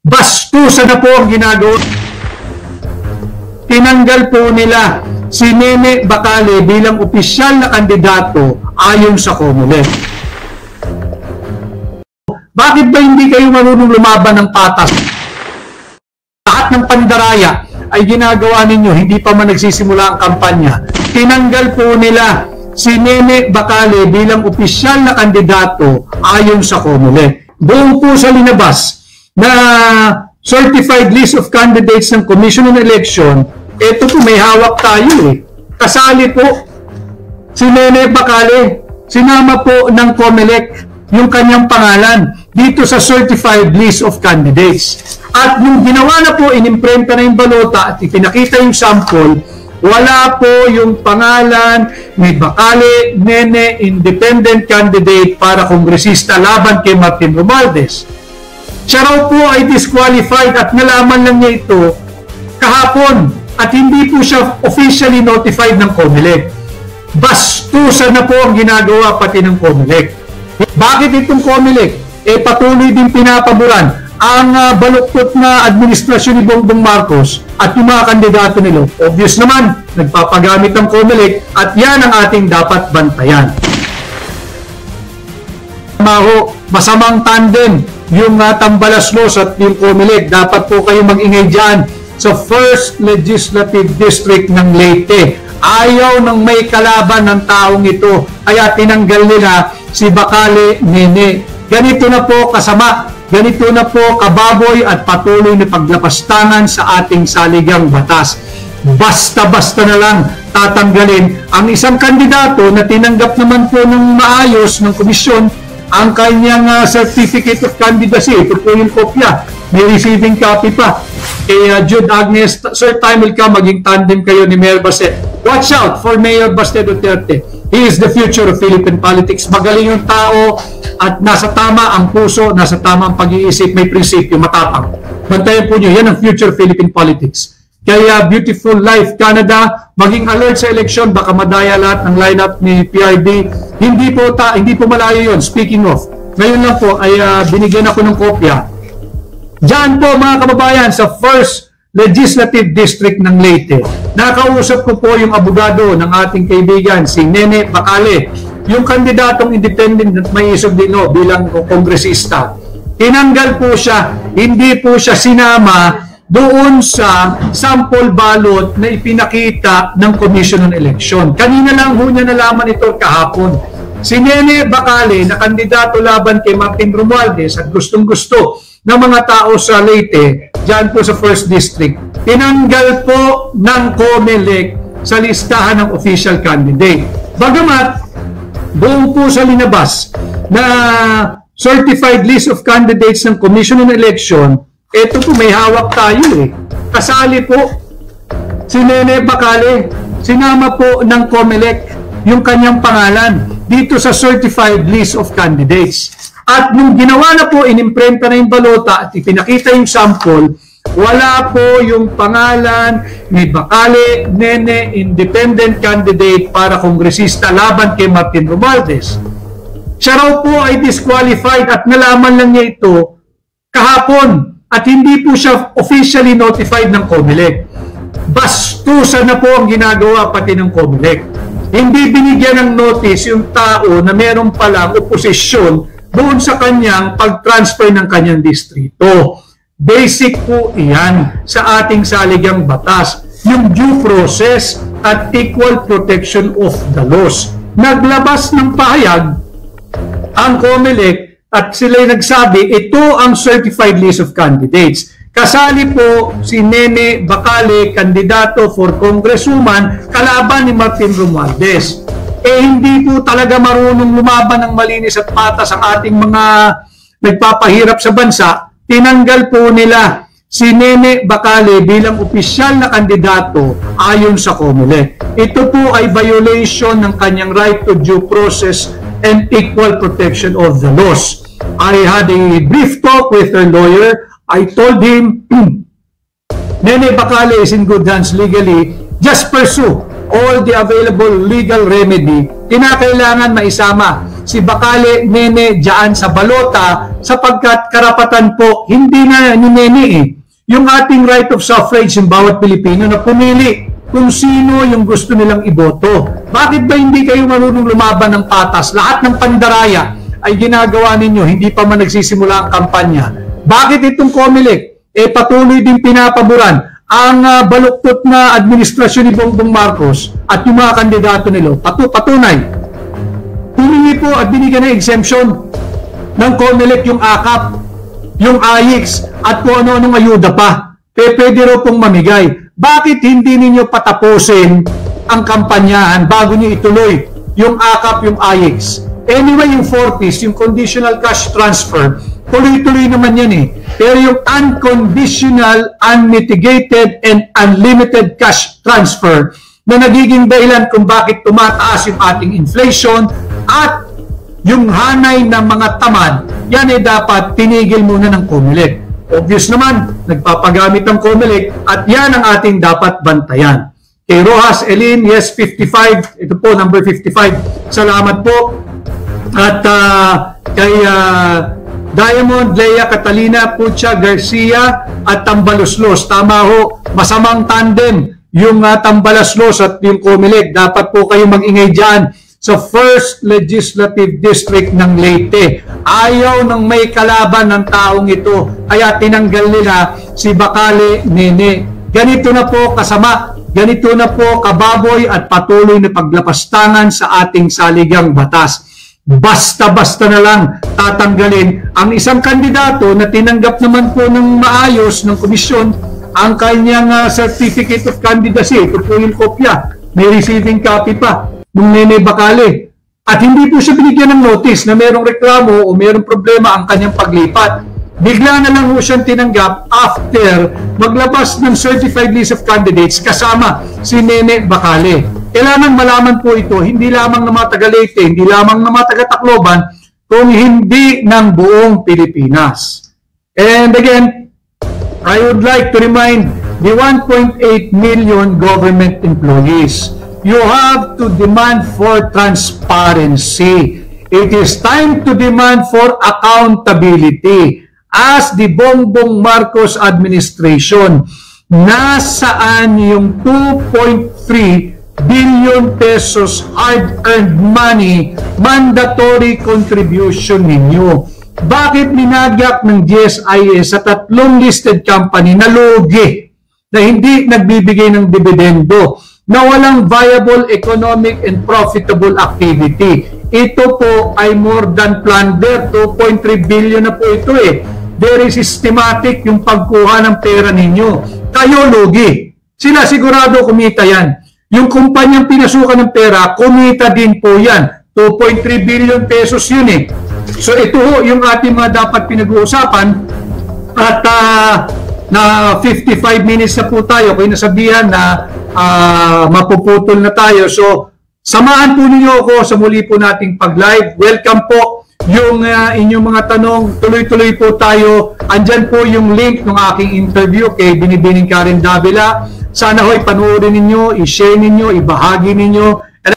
Bastusan na po ang ginagawa. Tinanggal po nila si Nene Bacale bilang opisyal na kandidato ayon sa COMELEC. Bakit ba hindi kayo marunong lumaban ng patas? Lahat ng pandaraya ay ginagawa ninyo, hindi pa man nagsisimula ang kampanya. Tinanggal po nila si Nene Bacale bilang opisyal na kandidato ayon sa COMELEC. Doon po sa linabas na certified list of candidates ng Commission on Election, ito po may hawak tayo eh. Kasali po si Nene Bacale, sinama po ng COMELEC yung kanyang pangalan dito sa certified list of candidates. At nung ginawa na po, inimprenta na yung balota at ipinakita yung sample, wala po yung pangalan ni Bacale Nene, independent candidate para kongresista laban kay Martin Romualdez. Siya raw po ay disqualified at nalaman lang niya ito kahapon at hindi po siya officially notified ng COMELEC. Bastusan na po ang ginagawa pati ng COMELEC. Bakit itong COMELEC? Patuloy din pinapaboran ang baluktot na administrasyon ni Bongbong Marcos at yung mga kandidato nila. Obvious naman, nagpapagamit ng COMELEC at yan ang ating dapat bantayan. Masamang tandem yung Tambalaslos at yung COMELEC. Dapat po kayo mag-ingay dyan sa 1st Legislative District ng Leyte. Ayaw ng may kalaban ng taong ito, kaya tinanggal nila si Bacale Nene. Ganito na po kasama, ganito na po kababoy at patuloy na paglapastangan sa ating saligang batas. Basta-basta na lang tatanggalin ang isang kandidato na tinanggap naman po ng maayos ng komisyon ang kanyang certificate of candidacy. Ito po yung kopya. May receiving copy pa. Jude Agnes, Sir, time will come, maging tandem kayo ni Mayor Baste. Watch out for Mayor Baste Duterte. He is the future of Philippine politics. Magaling yung tao at nasa tama ang puso, nasa tama ang pag-iisip, may prinsipyo, matapang. Bantayan po nyo, yan ang future of Philippine politics. Kaya Beautiful Life Canada, maging alert sa eleksyon, baka madaya lahat ng lineup ni PRD. Hindi po malayo yun. Speaking of, ngayon lang po ay binigyan ako ng kopya. Diyan po mga kababayan sa 1st Legislative District ng Leyte. Nakausap ko po yung abogado ng ating kaibigan, si Nene Bacale, yung kandidatong independent at may isugdino bilang kongresista. Tinanggal po siya, hindi po siya sinama doon sa sample ballot na ipinakita ng Commission on Election. Kanina lang ho niya nalaman ito kahapon. Si Nene Bacale na kandidato laban kay Martin Romualdez at gustong-gusto ng mga tao sa Leyte, dyan po sa 1st District, tinanggal po ng COMELEC sa listahan ng official candidate. Bagamat, buong po sa linabas na certified list of candidates ng Commission on Election, ito po may hawak tayo eh. Kasali po si Nene Bacale, sinama po ng COMELEC yung kanyang pangalan dito sa certified list of candidates. At nung ginawa na po, inimprenta na yung balota at ipinakita yung sample, wala po yung pangalan ni Bacale Nene, independent candidate para kongresista laban kay Martin Romualdez. Siya raw po ay disqualified at nalaman lang niya ito kahapon at hindi po siya officially notified ng COMELEC. Bastusan na po ang ginagawa pati ng COMELEC. Hindi binigyan ng notice yung tao na meron palang oposisyon doon sa kanyang pag-transfer ng kanyang distrito. Basic po iyan sa ating saligang batas, yung due process at equal protection of the laws. Naglabas ng pahayag ang COMELEC at sila'y nagsabi, ito ang certified list of candidates. Kasali po si Nene Bacale, kandidato for congresswoman, kalaban ni Martin Romualdez. Hindi po talaga marunong lumaban ng malinis at patas ang ating mga nagpapahirap sa bansa. Tinanggal po nila si Nene Bacale bilang opisyal na kandidato ayon sa COMELEC. Ito po ay violation ng kanyang right to due process and equal protection of the laws. I had a brief talk with her lawyer. I told him, Nene Bacale is in good hands legally. Just pursue all the available legal remedy, kinakailangan maisama si Bacale Nene dyan sa balota sapagkat karapatan po hindi na ni Nene yung ating right of suffrage ng bawat Pilipino na pumili kung sino yung gusto nilang iboto. Bakit ba hindi kayo marunong lumaban ng patas? Lahat ng pandaraya ay ginagawa ninyo, hindi pa man nagsisimula ang kampanya. Bakit itong COMELEC patuloy din pinapaboran ang baluktot na administrasyon ni Bongbong Marcos at yung mga kandidato nila? Patunay. Humingi po at binigyan ng exemption ng COMELEC yung AKAP, yung AIX at kung ano-anong ayuda pa. Pwede raw pong mamigay. Bakit hindi ninyo patapusin ang kampanyahan bago niyo ituloy yung AKAP, yung AIX? Anyway, yung 40s, yung conditional cash transfer, tuloy-tuloy naman yan Pero yung unconditional, unmitigated, and unlimited cash transfer na nagiging dahilan kung bakit tumataas yung ating inflation at yung hanay ng mga tamad, yan dapat tinigil muna ng COMELEC. Obvious naman, nagpapagamit ng COMELEC at yan ang ating dapat bantayan. Kay Rojas Elin, yes, 55. Ito po, number 55. Salamat po. At kay Diamond, Lea Catalina, Pucha, Garcia at Tambaluslos. Tama ho, masamang tandem yung Tambaluslos at yung COMELEC. Dapat po kayo mag-ingay dyan sa 1st Legislative District ng Leyte. Ayaw ng may kalaban ng taong ito, kaya tinanggal nila si Bacale Nene. Ganito na po kasama, ganito na po kababoy at patuloy na paglapastangan sa ating saligang batas. Basta-basta na lang tatanggalin ang isang kandidato na tinanggap naman po ng maayos ng komisyon ang kanyang certificate of candidacy. Ito po yung kopya, may receiving copy pa ng Nene Bacale. At hindi po siya binigyan ng notice na mayroong reklamo o mayroong problema ang kanyang paglipat. Bigla na lang po siyang tinanggap after maglabas ng certified list of candidates kasama si Nene Bacale. Kailangan malaman po ito, hindi lamang ng mga taga-Leyte, hindi lamang ng mga taga-Tacloban, kung hindi ng buong Pilipinas. And again, I would like to remind the 1.8 million government employees, you have to demand for transparency. It is time to demand for accountability. As the Bongbong Marcos administration, nasaan yung 2.3 billion pesos hard-earned money mandatory contribution ninyo? Bakit minagyak ng GSIS sa 3 listed company na lugi, na hindi nagbibigay ng dividendo, na walang viable economic and profitable activity? Ito po ay more than plunder. 2.3 billion na po ito Very systematic yung pagkuha ng pera ninyo. Kayo lugi. Sila sigurado kumita yan. Yung kumpanyang pinasukan ng pera, kumita din po yan. 2.3 billion pesos yun So ito ho yung ating mga dapat pinag-uusapan. At na 55 minutes na po tayo. Kaya nasabihan na mapuputol na tayo. So samahan po ninyo ako sa muli po nating pag-live. Welcome po yung inyong mga tanong. Tuloy-tuloy po tayo. Andyan po yung link ng aking interview kay Binibining Karen Davila. Sana ho'y panoorin ninyo, i-share ninyo, ibahagi ninyo.